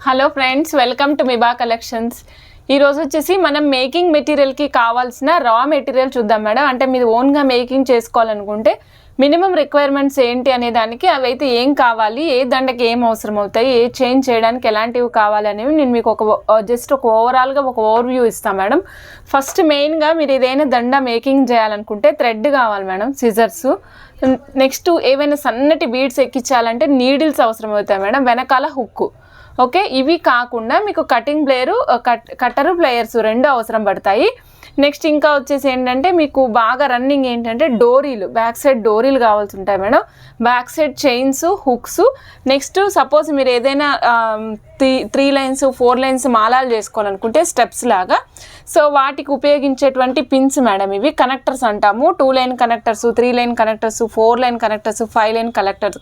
Hello friends, welcome to Miba collections. ఈరోజు వచ్చేసి మనం మేకింగ్ మెటీరియల్కి కావాల్సిన రా మెటీరియల్ చూద్దాం మేడం. అంటే మీరు ఓన్గా మేకింగ్ చేసుకోవాలనుకుంటే మినిమం రిక్వైర్మెంట్స్ ఏంటి అనే దానికి అవైతే ఏం కావాలి, ఏ దండకి ఏం అవసరం అవుతాయి, ఏ చేంజ్ చేయడానికి ఎలాంటివి కావాలి అనేవి నేను మీకు జస్ట్ ఒక ఓవరాల్గా ఒక ఓవర్వ్యూ ఇస్తాను మేడం. ఫస్ట్ మెయిన్గా మీరు ఏదైనా దండ మేకింగ్ చేయాలనుకుంటే థ్రెడ్ కావాలి మేడం, సిజర్స్. నెక్స్ట్ ఏవైనా సన్నటి బీడ్స్ ఎక్కించాలంటే నీడిల్స్ అవసరం అవుతాయి మేడం, వెనకాల హుక్కు. ఓకే, ఇవి కాకుండా మీకు కటింగ్ ప్లేయరు, కట్టరు ప్లేయర్స్ రెండు అవసరం పడతాయి. నెక్స్ట్ ఇంకా వచ్చేసి ఏంటంటే మీకు బాగా రన్నింగ్ ఏంటంటే డోరీలు, బ్యాక్ సైడ్ డోరీలు కావాల్సి ఉంటాయి madam, back side chains, hooks. Next suppose మీరు ఏదైనా 3 లైన్స్ 4 లైన్స్ మాలాలు చేసుకోవాలనుకుంటే స్టెప్స్ లాగా, సో వాటికి ఉపయోగించేటువంటి పిన్స్ మేడం. ఇవి కనెక్టర్స్ అంటాము. 2 line connectors, 3 line connectors, 4 line connectors, 5 line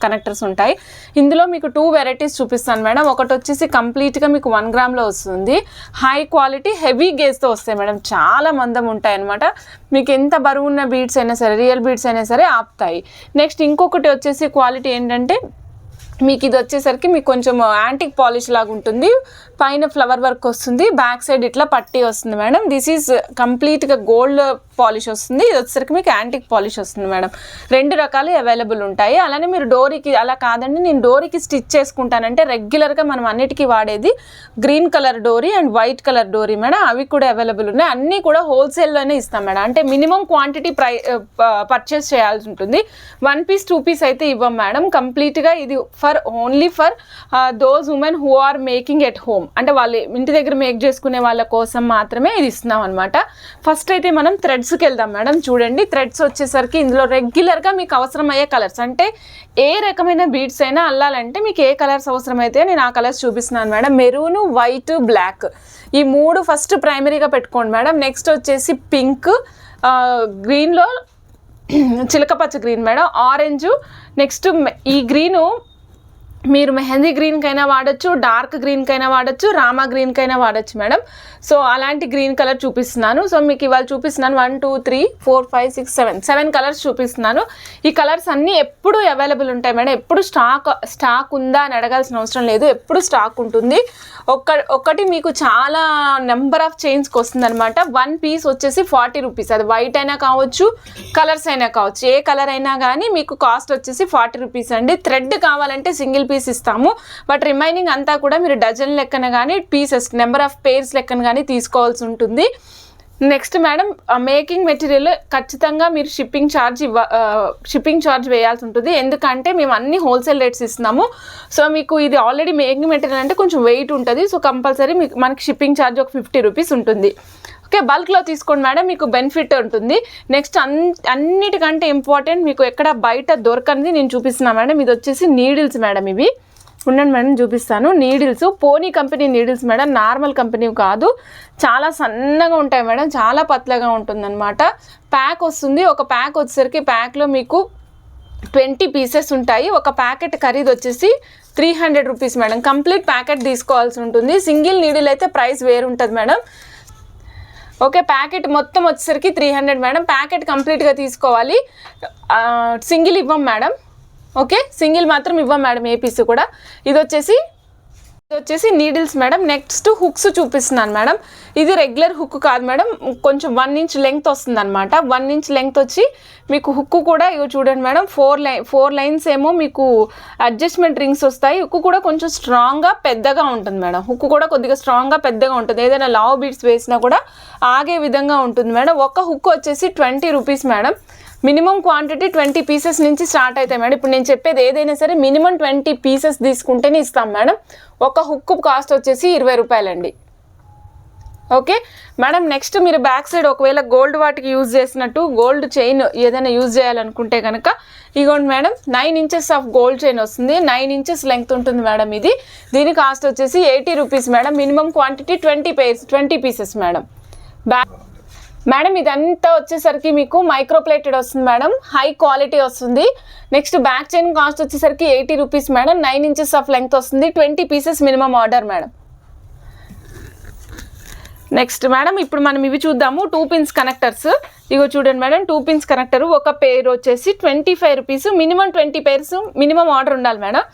connectors ఉంటాయి. ఇందులో మీకు 2 వెరైటీస్ చూపిస్తాను మేడం. ఒకటి వచ్చేసి కంప్లీట్గా మీకు 1 గ్రామ్లో వస్తుంది, హై క్వాలిటీ హెవీ గేజ్తో వస్తాయి మేడం, చాలా మందం ఉంటాయి అనమాట. మీకు ఎంత బరువు ఉన్న బీడ్స్ అయినా సరే, రియల్ బీడ్స్ అయినా సరే ఆపుతాయి. నెక్స్ట్ ఇంకొకటి వచ్చేసి క్వాలిటీ ఏంటంటే మీకు ఇది వచ్చేసరికి మీకు కొంచెం యాంటిక్ పాలిష్ లాగా ఉంటుంది, పైన ఫ్లవర్ వర్క్ వస్తుంది, బ్యాక్ సైడ్ ఇట్లా పట్టీ వస్తుంది మేడం. దిస్ ఈజ్ కంప్లీట్గా గోల్డ్ పాలిష్ వస్తుంది. ఇది వచ్చేసరికి మీకు యాంటిక్ పాలిష్ వస్తుంది మేడం. 2 రకాలు అవైలబుల్ ఉంటాయి. అలానే మీరు డోరీకి అలా కాదండి, నేను డోరీకి స్టిచ్ చేసుకుంటానంటే రెగ్యులర్గా మనం అన్నిటికీ వాడేది గ్రీన్ కలర్ డోరీ అండ్ వైట్ కలర్ డోరీ మేడం, అవి కూడా అవైలబుల్ ఉన్నాయి. అన్నీ కూడా హోల్సేల్లోనే ఇస్తాం మేడం. అంటే మినిమం క్వాంటిటీ పర్చేస్ చేయాల్సి ఉంటుంది. 1 పీస్ 2 పీస్ అయితే ఇవ్వం మేడం. కంప్లీట్గా ఇది only for those women who are making at home, అంటే వాళ్ళు ఇంటి దగ్గర మేక్ చేసుకునే వాళ్ళ కోసం మాత్రమే ఇది ఇస్తున్నాం అనమాట. ఫస్ట్ అయితే మనం థ్రెడ్స్కి వెళ్దాం మేడం. చూడండి, థ్రెడ్స్ వచ్చేసరికి ఇందులో రెగ్యులర్గా మీకు అవసరమయ్యే కలర్స్, అంటే ఏ రకమైన బీడ్స్ అయినా అల్లాలంటే మీకు ఏ కలర్స్ అవసరమైతే నేను ఆ కలర్స్ చూపిస్తున్నాను మేడం. మెరూన్, వైట్, బ్లాక్, ఈ 3 ఫస్ట్ ప్రైమరీగా పెట్టుకోండి మేడం. నెక్స్ట్ వచ్చేసి పింక్, గ్రీన్లో చిలకపచ్చ గ్రీన్ మేడం, ఆరెంజ్. నెక్స్ట్ ఈ గ్రీను మీరు మెహందీ గ్రీన్కైనా వాడచ్చు, డార్క్ గ్రీన్కైనా వాడచ్చు, రామా గ్రీన్కైనా వాడచ్చు మేడం. సో అలాంటి గ్రీన్ కలర్ చూపిస్తున్నాను. సో మీకు ఇవాళ చూపిస్తున్నాను 1 2 3 4 5 6 7 కలర్స్ చూపిస్తున్నాను. ఈ కలర్స్ అన్నీ ఎప్పుడు అవైలబుల్ ఉంటాయి మేడం. ఎప్పుడు స్టాక్ ఉందా అని అడగాల్సిన అవసరం లేదు, ఎప్పుడు స్టాక్ ఉంటుంది. ఒకటి మీకు చాలా నెంబర్ ఆఫ్ చైన్స్కి వస్తుంది అనమాట. 1 పీస్ వచ్చేసి 40 రూపీస్, అది వైట్ అయినా కావచ్చు, కలర్స్ అయినా కావచ్చు, ఏ కలర్ అయినా కానీ మీకు కాస్ట్ వచ్చేసి 40 రూపీస్ అండి. థ్రెడ్ కావాలంటే సింగిల్ పీస్ ఇస్తాము, బట్ రిమైనింగ్ అంతా కూడా మీరు డజన్ లెక్కన కానీ పీసెస్ నెంబర్ ఆఫ్ పేర్స్ లెక్కన కానీ తీసుకోవాల్సి ఉంటుంది. నెక్స్ట్ మేడం, మేకింగ్ మెటీరియల్ ఖచ్చితంగా మీరు షిప్పింగ్ ఛార్జ్ వేయాల్సి ఉంటుంది. ఎందుకంటే మేము అన్ని హోల్సేల్ రేట్స్ ఇస్తున్నాము. సో మీకు ఇది ఆల్రెడీ మేకింగ్ మెటీరియల్ అంటే కొంచెం వెయిట్ ఉంటుంది. సో కంపల్సరీ మనకి షిప్పింగ్ ఛార్జ్ ఒక 50 రూపీస్ ఉంటుంది. ఓకే, బల్క్లో తీసుకోండి మేడం, మీకు బెనిఫిట్ ఉంటుంది. నెక్స్ట్ అన్నిటికంటే ఇంపార్టెంట్, మీకు ఎక్కడ బయట దొరకనిది నేను చూపిస్తున్నాను మేడం. ఇది వచ్చేసి నీడిల్స్ మేడం. ఇవి ఉండండి మేడం, చూపిస్తాను. నీడిల్స్ పోనీ company needles madam, normal company కాదు. చాలా సన్నగా ఉంటాయి మేడం, చాలా పతలగా ఉంటుందన్నమాట. ప్యాక్ వస్తుంది. ఒక ప్యాక్ వచ్చేసరికి ప్యాక్లో మీకు 20 పీసెస్ ఉంటాయి. ఒక ప్యాకెట్ ఖరీదు వచ్చేసి 300 రూపీస్ మేడం. కంప్లీట్ ప్యాకెట్ తీసుకోవాల్సి ఉంటుంది. సింగిల్ నీడిల్ అయితే ప్రైస్ వేరు ఉంటుంది మేడం. ఓకే, ప్యాకెట్ మొత్తం వచ్చేసరికి 300 మేడం. ప్యాకెట్ కంప్లీట్గా తీసుకోవాలి, సింగిల్ ఇవ్వం మేడం. ఓకే, సింగిల్ మాత్రం ఇవ్వం మేడం, ఏ పీస్ కూడా. ఇది వచ్చేసి నీడిల్స్ మేడం. నెక్స్ట్ హుక్స్ చూపిస్తున్నాను మేడం. ఇది రెగ్యులర్ హుక్ కాదు మేడం, కొంచెం 1 ఇంచ్ లెంగ్త్ వస్తుంది అనమాట. 1 ఇంచ్ లెంగ్త్ వచ్చి మీకు హుక్ కూడా ఇవి చూడండి మేడం, 4 లైన్స్ ఏమో మీకు అడ్జస్ట్మెంట్ రింగ్స్ వస్తాయి. హుక్ కూడా కొంచెం స్ట్రాంగ్గా పెద్దగా ఉంటుంది మేడం. హుక్ కూడా కొద్దిగా స్ట్రాంగ్గా పెద్దగా ఉంటుంది. ఏదైనా లావ్ బీడ్స్ వేసినా కూడా ఆగే విధంగా ఉంటుంది మేడం. ఒక హుక్ వచ్చేసి 20 rupees madam. Minimum quantity 20 pieces నుంచి స్టార్ట్ అవుతాయి మేడం. ఇప్పుడు నేను చెప్పేది ఏదైనా సరే మినిమం 20 పీసెస్ తీసుకుంటేనే ఇస్తాం మేడం. ఒక హుక్ కాస్ట్ వచ్చేసి 20 రూపాయలండి. ఓకే మేడం, నెక్స్ట్ మీరు బ్యాక్ సైడ్ ఒకవేళ గోల్డ్ వాటికి యూజ్ చేసినట్టు గోల్డ్ చైన్ ఏదైనా యూజ్ చేయాలనుకుంటే కనుక ఇగోండి madam, 9 inches of gold chain వస్తుంది. 9 ఇంచెస్ లెంగ్త్ ఉంటుంది మేడం. దీని కాస్ట్ వచ్చేసి 80 rupees madam. Minimum quantity 20 pieces madam. Madam ఇదంతా వచ్చేసరికి మీకు మైక్రోప్లేటెడ్ వస్తుంది మేడం, హై క్వాలిటీ వస్తుంది. నెక్స్ట్ బ్యాక్ చైన్ కాస్ట్ వచ్చేసరికి 80 rupees madam. 9 inches of length వస్తుంది. 20 pieces minimum order madam. Next madam ఇప్పుడు మనం ఇవి చూద్దాము 2 పిన్స్ కనెక్టర్స్. ఇగో చూడండి మేడం 2 పిన్స్ కనెక్టర్ ఒక పేర్ వచ్చేసి 25 rupees. Minimum 20 pairs minimum order ఉండాలి మేడం.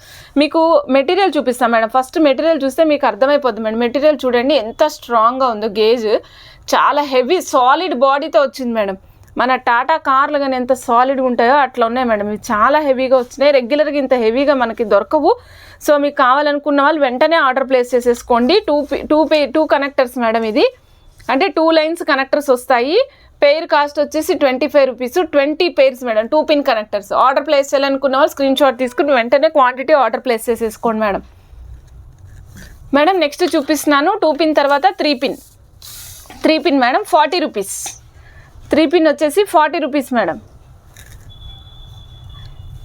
మీకు మెటీరియల్ చూపిస్తాం మేడం. ఫస్ట్ మెటీరియల్ చూస్తే మీకు అర్థమైపోద్ది మేడం. మెటీరియల్ చూడండి ఎంత స్ట్రాంగ్గా ఉందో. గేజ్ చాలా హెవీ సాలిడ్ బాడీతో వచ్చింది మేడం. మన టాటా కార్లు కానీ ఎంత సాలిడ్గా ఉంటాయో అట్లా ఉన్నాయి మేడం. ఇవి చాలా హెవీగా వచ్చినాయి. రెగ్యులర్గా ఇంత హెవీగా మనకి దొరకవు. సో మీకు కావాలనుకున్న వాళ్ళు వెంటనే ఆర్డర్ ప్లేస్ చేసేసుకోండి. 2 కనెక్టర్స్ మేడం. ఇది అంటే 2 లైన్స్ కనెక్టర్స్ వస్తాయి. పేర్ కాస్ట్ వచ్చేసి 25 rupees. 20 pairs madam 2 pin connectors. Order place చేయాలనుకున్న వాళ్ళు స్క్రీన్ షాట్ తీసుకుని వెంటనే క్వాంటిటీ ఆర్డర్ ప్లేస్ చేసేసుకోండి మేడం. మేడం నెక్స్ట్ చూపిస్తున్నాను 2 పిన్ తర్వాత 3 pin. 3 pin madam 40 rupees. 3 pin వచ్చేసి 40 రూపీస్ మేడం.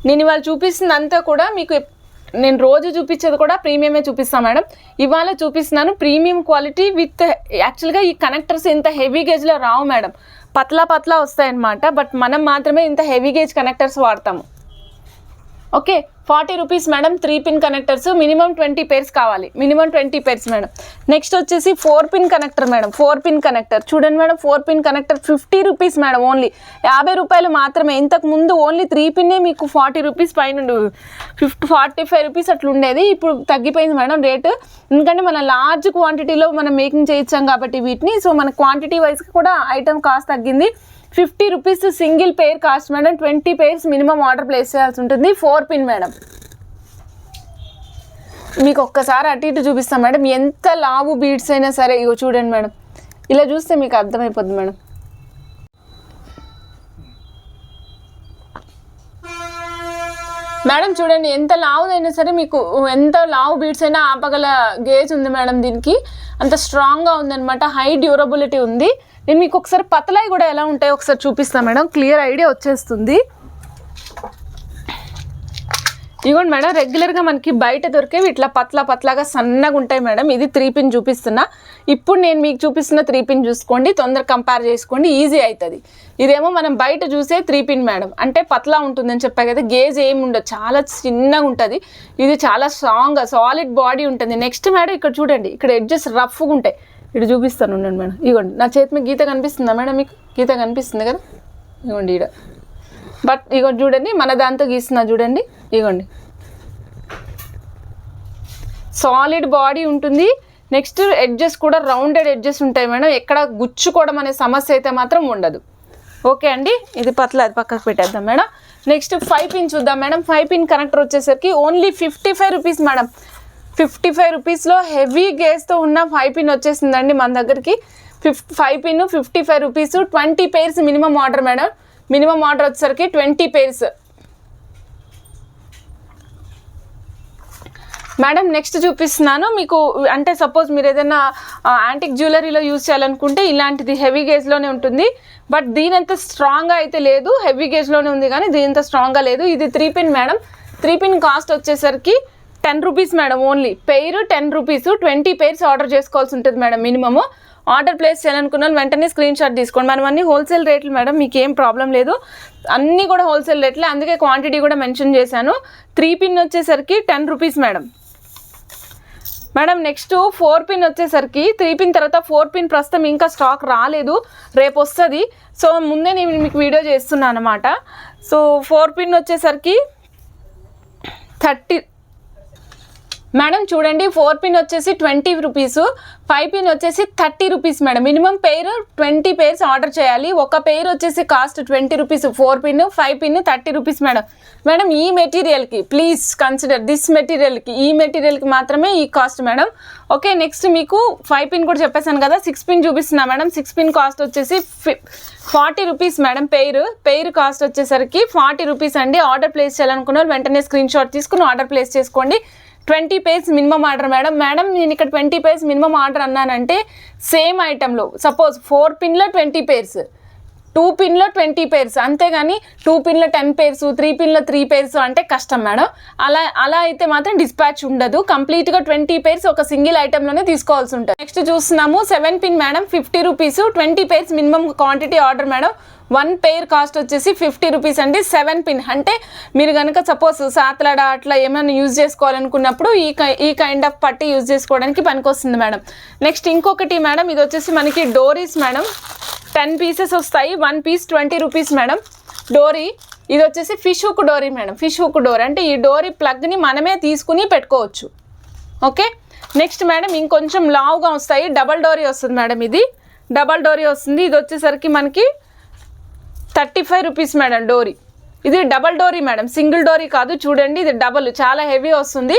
నేను ఇవాళ చూపిస్తుంది అంతా కూడా మీకు నేను రోజు చూపించేది కూడా ప్రీమియమే చూపిస్తాను మేడం. ఇవాళ చూపిస్తున్నాను ప్రీమియం క్వాలిటీ విత్ యాక్చువల్గా ఈ కనెక్టర్స్ ఇంత హెవీ గేజ్లో రావు మేడం. పతలా వస్తాయన్నమాట. బట్ మనం మాత్రమే ఇంత హెవీ గేజ్ కనెక్టర్స్ వాడతాము. Okay 40 rupees madam 3 pin connectors. Minimum 20 pairs కావాలి. Minimum 20 pairs madam. నెక్స్ట్ వచ్చేసి 4 pin connector madam. 4 pin connector చూడండి madam. 4 pin connector 50 rupees madam. Only 50 రూపాయలు మాత్రమే. ఇంతకు ముందు ఓన్లీ 3 పిన్నే మీకు 40 రూపీస్ పైన 45 రూపీస్ అట్లా ఉండేది. ఇప్పుడు తగ్గిపోయింది మేడం రేటు. ఎందుకంటే మన లార్జ్ క్వాంటిటీలో మనం మేకింగ్ చేయించాం కాబట్టి వీటిని. సో మన క్వాంటిటీ వైజ్కి కూడా ఐటమ్ కాస్ట్ తగ్గింది. 50 రూపీస్ సింగిల్ పేర్ cost madam. 20 pairs minimum order place చేయాల్సి ఉంటుంది. 4 పిన్ మేడం. మీకు ఒక్కసారి అటు ఇటు చూపిస్తాం మేడం. ఎంత లావు బీడ్స్ అయినా సరే ఇగో చూడండి మేడం. ఇలా చూస్తే మీకు అర్థమైపోద్ది మేడం. మేడం చూడండి ఎంత లావుదైనా సరే మీకు ఎంత లావు బీడ్స్ అయినా ఆపగల గేజ్ ఉంది మేడం. దీనికి అంత స్ట్రాంగ్గా ఉందన్నమాట. హై డ్యూరబిలిటీ ఉంది. నేను మీకు ఒకసారి పతలాయి కూడా ఎలా ఉంటాయో ఒకసారి చూపిస్తాను మేడం. క్లియర్ ఐడియా వచ్చేస్తుంది. ఇదిగోండి మేడం రెగ్యులర్గా మనకి బయట దొరికేవి ఇట్లా పతలాగా సన్నగా ఉంటాయి మేడం. ఇది 3 పిన్ చూపిస్తున్నా. ఇప్పుడు నేను మీకు చూపిస్తున్న 3 పిన్ చూసుకోండి. తొందరగా కంపేర్ చేసుకోండి. ఈజీ అవుతుంది. ఇదేమో మనం బయట చూసే 3 పిన్ మేడం. అంటే పతలా ఉంటుందని చెప్పా కదా. గేజ్ ఏమి ఉండదు. చాలా చిన్నగా ఉంటుంది. ఇది చాలా స్ట్రాంగ్గా సాలిడ్ బాడీ ఉంటుంది. నెక్స్ట్ మేడం ఇక్కడ చూడండి. ఇక్కడ ఎడ్జెస్ రఫ్గా ఉంటాయి. ఇక్కడ చూపిస్తాను ఉండండి మేడం. ఇదిగోండి నా చేతి మీద గీత కనిపిస్తుందా మేడం? మీకు గీత కనిపిస్తుంది కదా. ఇదిగోండి ఇక్కడ. బట్ ఇగోండి చూడండి మన దాంతో గీస్తున్నా చూడండి. ఇగోండి సాలిడ్ బాడీ ఉంటుంది. నెక్స్ట్ ఎడ్జెస్ కూడా రౌండెడ్ ఎడ్జెస్ ఉంటాయి మేడం. ఎక్కడ గుచ్చుకోవడం అనే సమస్య అయితే మాత్రం ఉండదు. ఓకే అండి. ఇది పతలా అది పక్కకు పెట్టేద్దాం మేడం. నెక్స్ట్ 5 పిన్ చూద్దాం మేడం. 5 పిన్ కనెక్టర్ వచ్చేసరికి ఓన్లీ 55 రూపీస్ మేడం. 55 రూపీస్లో హెవీ గేజ్తో ఉన్న 5 పిన్ వచ్చేసిందండి మన దగ్గరికి. 5 pin 55 rupees. 20 pairs minimum order madam. Minimum order వచ్చేసరికి 20 పేర్స్ మేడం. నెక్స్ట్ చూపిస్తున్నాను మీకు. అంటే సపోజ్ మీరు ఏదైనా యాంటిక్ జ్యువెలరీలో యూజ్ చేయాలనుకుంటే ఇలాంటిది హెవీ గేజ్లోనే ఉంటుంది. బట్ దీనంత స్ట్రాంగ్గా అయితే లేదు. హెవీ గేజ్లోనే ఉంది కానీ దీనంత స్ట్రాంగ్గా లేదు. ఇది 3 పిన్ మేడం. 3 పిన్ కాస్ట్ వచ్చేసరికి 10 rupees madam. Only pair 10 rupees. 20 pairs order చేసుకోవాల్సి ఉంటుంది మేడం మినిమము. ఆర్డర్ ప్లేస్ చేయాలనుకున్నాను వెంటనే స్క్రీన్ షాట్ తీసుకోండి. మనం అన్ని హోల్సేల్ రేట్లు మేడం. మీకు ఏం ప్రాబ్లం లేదు. అన్నీ కూడా హోల్సేల్ రేట్లే. అందుకే క్వాంటిటీ కూడా మెన్షన్ చేశాను. 3 పిన్ వచ్చేసరికి 10 rupees madam. Madam next 4 pin వచ్చేసరికి 3 పిన్ తర్వాత 4 పిన్ ప్రస్తుతం ఇంకా స్టాక్ రాలేదు. రేపు వస్తుంది. సో ముందే నేను మీకు వీడియో చేస్తున్నాను అన్నమాట. సో 4 పిన్ వచ్చేసరికి 30 మేడం. చూడండి 4 పిన్ వచ్చేసి 20 రూపీస్. 5 పిన్ వచ్చేసి 30 రూపీస్ మేడం. మినిమం పేరు 20 పేర్స్ ఆర్డర్ చేయాలి. ఒక పేరు వచ్చేసి cost 20 rupees. 4 pin 5 pin 30 rupees madam. Madam ఈ మెటీరియల్కి ప్లీజ్ కన్సిడర్ దిస్ మెటీరియల్కి. ఈ మెటీరియల్కి మాత్రమే ఈ కాస్ట్ మేడం. ఓకే నెక్స్ట్ మీకు 5 పిన్ కూడా చెప్పేసాను కదా. 6 పిన్ చూపిస్తున్నా మేడం. 6 పిన్ కాస్ట్ వచ్చేసి 40 రూపీస్ మేడం. పెయిర్ కాస్ట్ వచ్చేసరికి 40 రూపీస్ అండి. ఆర్డర్ ప్లేస్ చేయాలనుకున్న వాళ్ళు వెంటనే స్క్రీన్ షాట్ తీసుకుని ఆర్డర్ ప్లేస్ చేసుకోండి. 20 పేర్స్ మినిమం ఆర్డర్ మేడం. నేను ఇక్కడ 20 పేర్స్ మినిమం ఆర్డర్ అన్నానంటే సేమ్ ఐటెంలో సపోజ్ 4 పిన్లో 20 పేర్స్, 2 పిన్లో 20 pairs, అంతేగాని 2 పిన్లో 10 pairs, 3 పిన్లో 3 pairs అంటే కష్టం మేడం. అలా అయితే మాత్రం డిస్పాచ్ ఉండదు. కంప్లీట్గా 20 pairs ఒక సింగిల్ ఐటెంలోనే తీసుకోవాల్సి ఉంటుంది. నెక్స్ట్ చూస్తున్నాము 7 pin madam, 50 rupees, 20 pairs minimum quantity order madam. 1 pair cost వచ్చేసి 50 రూపీస్ అండి. 7 పిన్ అంటే మీరు కనుక సపోజ్ సాతలాడ అట్లా ఏమైనా యూజ్ చేసుకోవాలనుకున్నప్పుడు ఈ కైండ్ ఆఫ్ పట్టి యూజ్ చేసుకోవడానికి పనికొస్తుంది మేడం. నెక్స్ట్ ఇంకొకటి మేడం, ఇది వచ్చేసి మనకి డోరీస్ మేడం. 10 pieces వస్తాయి, 1 piece 20 రూపీస్ మేడం. డోరీ ఇది వచ్చేసి ఫిష్ హుక్ డోరీ మేడం. ఫిష్ హుక్ డోరీ అంటే ఈ డోరీ ప్లగ్ని మనమే తీసుకుని పెట్టుకోవచ్చు. ఓకే, నెక్స్ట్ మేడం ఇంకొంచెం లావుగా వస్తాయి, డబల్ డోరీ వస్తుంది మేడం. ఇది డబల్ డోరీ వస్తుంది. ఇది వచ్చేసరికి మనకి 35 రూపీస్ మేడం డోరీ. ఇది డబల్ డోరీ మేడం, సింగిల్ డోరీ కాదు. చూడండి ఇది డబల్, చాలా హెవీ వస్తుంది.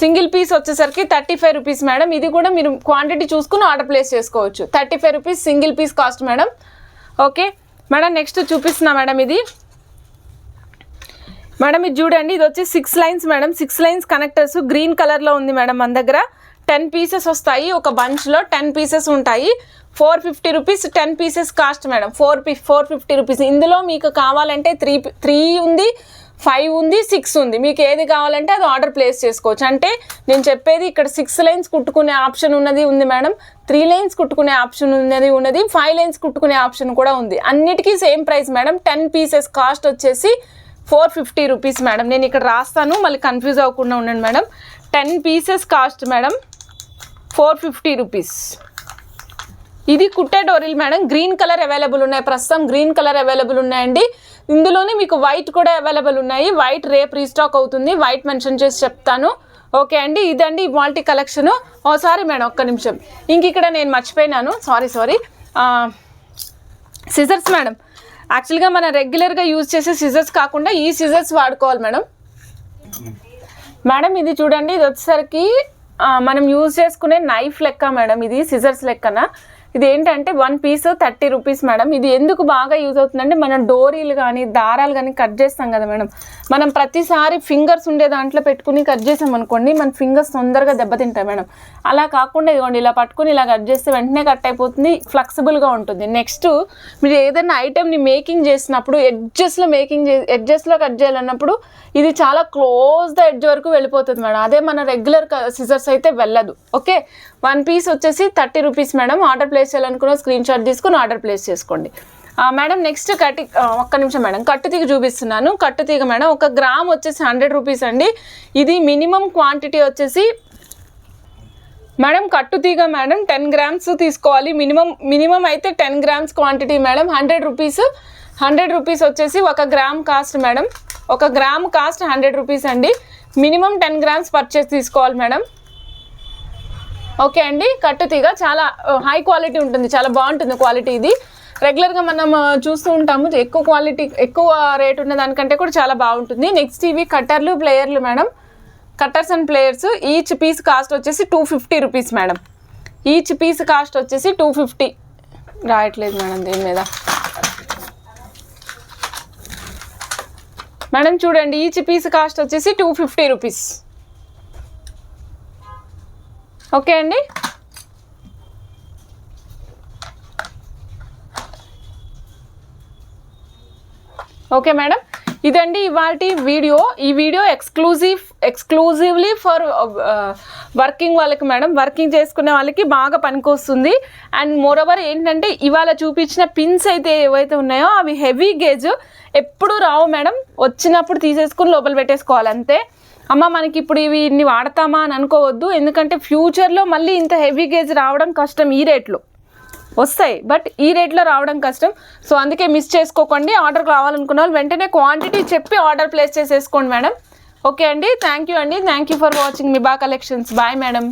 సింగిల్ పీస్ వచ్చేసరికి 35 రూపీస్ మేడం. ఇది కూడా మీరు క్వాంటిటీ చూసుకుని ఆర్డర్ ప్లేస్ చేసుకోవచ్చు. 35 rupees single piece cost madam. Okay madam, next చూపిస్తున్నా మేడం. ఇది మేడం ఇది చూడండి, ఇది వచ్చి 6 lines madam. 6 lines connectors green కలర్లో ఉంది మేడం. మన దగ్గర 10 pieces వస్తాయి, ఒక బంచ్లో 10 pieces ఉంటాయి. 450 rupees 10 pieces cost madam. 450 rupees. ఇందులో మీకు కావాలంటే 3 ఉంది, 5 ఉంది, 6 ఉంది. మీకు ఏది కావాలంటే అది ఆర్డర్ ప్లేస్ చేసుకోవచ్చు. అంటే నేను చెప్పేది ఇక్కడ 6 lines కుట్టుకునే ఆప్షన్ ఉంది మేడం, 3 lines కుట్టుకునే ఆప్షన్ ఉన్నది, 5 lines కుట్టుకునే ఆప్షన్ కూడా ఉంది. అన్నిటికీ same price madam. 10 pieces cost వచ్చేసి 450 రూపీస్ మేడం. నేను ఇక్కడ రాస్తాను, మళ్ళీ కన్ఫ్యూజ్ అవ్వకుండా ఉండండి madam. 10 pieces cost madam 450 rupees. ఇది కుట్టే డోరీలు మేడం. గ్రీన్ కలర్ అవైలబుల్ ఉన్నాయి, ప్రస్తుతం గ్రీన్ కలర్ అవైలబుల్ ఉన్నాయండి. ఇందులోనే మీకు వైట్ కూడా అవైలబుల్ ఉన్నాయి. వైట్ రేపు రీస్టాక్ అవుతుంది, వైట్ మెన్షన్ చేసి చెప్తాను. ఓకే అండి, ఇదండి ఇవాల్టి కలెక్షను. సారీ మేడం, ఒక్క నిమిషం, ఇంక ఇక్కడ నేను మర్చిపోయినాను, సారీ. సిజర్స్ మేడం, యాక్చువల్గా మనం రెగ్యులర్గా యూజ్ చేసే సిజర్స్ కాకుండా ఈ సిజర్స్ వాడుకోవాలి మేడం. మేడం ఇది చూడండి, ఇది వచ్చేసరికి మనం యూజ్ చేసుకునే నైఫ్ లెక్క మేడం. ఇది సిజర్స్ లెక్కన. ఇది ఏంటంటే 1 piece 30 రూపీస్ మేడం. ఇది ఎందుకు బాగా యూజ్ అవుతుందంటే మనం డోరీలు కానీ దారాలు కానీ కట్ చేస్తాం కదా మేడం, మనం ప్రతిసారి ఫింగర్స్ ఉండే దాంట్లో పెట్టుకుని కట్ చేసాం అనుకోండి, మన ఫింగర్స్ తొందరగా దెబ్బతింటాయి మేడం. అలా కాకుండా ఇదిగోండి ఇలా పట్టుకుని ఇలా కట్ చేస్తే వెంటనే కట్ అయిపోతుంది, ఫ్లెక్సిబుల్గా ఉంటుంది. నెక్స్ట్ మీరు ఏదైనా ఐటెంని మేకింగ్ చేసినప్పుడు ఎడ్జెస్లో కట్ చేయాలన్నప్పుడు ఇది చాలా క్లోజ్ ద ఎడ్జ్ వరకు వెళ్ళిపోతుంది మేడం. అదే మన రెగ్యులర్ సిజర్స్ అయితే వెళ్ళదు. ఓకే, 1 piece వచ్చేసి 30 రూపీస్ మేడం. ఆర్డర్ ప్లేస్ చేయాలనుకున్న స్క్రీన్ షాట్ తీసుకుని ఆర్డర్ ప్లేస్ చేసుకోండి మేడం. నెక్స్ట్ ఒక్క నిమిషం మేడం, కట్టుతీగ చూపిస్తున్నాను. కట్టుతీగ మేడం 1 గ్రామ్ వచ్చేసి 100 రూపీస్ అండి. ఇది మినిమం క్వాంటిటీ వచ్చేసి మేడం కట్టుతీగ మేడం 10 grams తీసుకోవాలి. మినిమం అయితే 10 grams క్వాంటిటీ మేడం. 100 రూపీస్ వచ్చేసి 1 gram cost madam. 1 gram cost 100 rupees అండి. మినిమం 10 grams పర్చేస్ తీసుకోవాలి మేడం. ఓకే అండి, కట్టుతీగ చాలా హై క్వాలిటీ ఉంటుంది, చాలా బాగుంటుంది క్వాలిటీ. ఇది రెగ్యులర్గా మనం చూస్తూ ఉంటాము, ఎక్కువ రేట్ ఉన్న దానికంటే కూడా చాలా బాగుంటుంది. నెక్స్ట్ ఇవి కట్టర్లు, ప్లేయర్లు madam. Cutters and pliers each piece cost వచ్చేసి 250 rupees madam. Each piece cost వచ్చేసి 250. రాయట్లేదు మేడం దీని మీద మేడం. చూడండి ఈచ్ పీస్ కాస్ట్ వచ్చేసి 250 రూపీస్. ఓకే అండి, ఓకే మేడం, ఇదండి ఇవాల్టి వీడియో. ఈ వీడియో ఎక్స్క్లూజివ్లీ ఫర్ వర్కింగ్ వాళ్ళకి మేడం. వర్కింగ్ చేసుకునే వాళ్ళకి బాగా పనికొస్తుంది. అండ్ మోరోవర్ ఏంటంటే ఇవాళ చూపించిన పిన్స్ అయితే ఏవైతే ఉన్నాయో అవి హెవీ గేజ్, ఎప్పుడు రావు మేడం. వచ్చినప్పుడు తీసేసుకుని లోపల పెట్టేసుకోవాలి అంతే. అమ్మ మనకి ఇప్పుడు ఇవి ఇన్ని వాడతామా అని అనుకోవద్దు, ఎందుకంటే ఫ్యూచర్లో మళ్ళీ ఇంత హెవీ గేజ్ రావడం కష్టం. ఈ రేట్లో వస్తాయి, బట్ ఈ రేట్లో రావడం కష్టం. సో అందుకే మిస్ చేసుకోకండి. ఆర్డర్ కావాలనుకున్న వాళ్ళు వెంటనే క్వాంటిటీ చెప్పి ఆర్డర్ ప్లేస్ చేసేసుకోండి మేడం. ఓకే అండి, థ్యాంక్ యూ అండి, థ్యాంక్ యూ ఫర్ వాచింగ్ మిబా కలెక్షన్స్. Bye madam.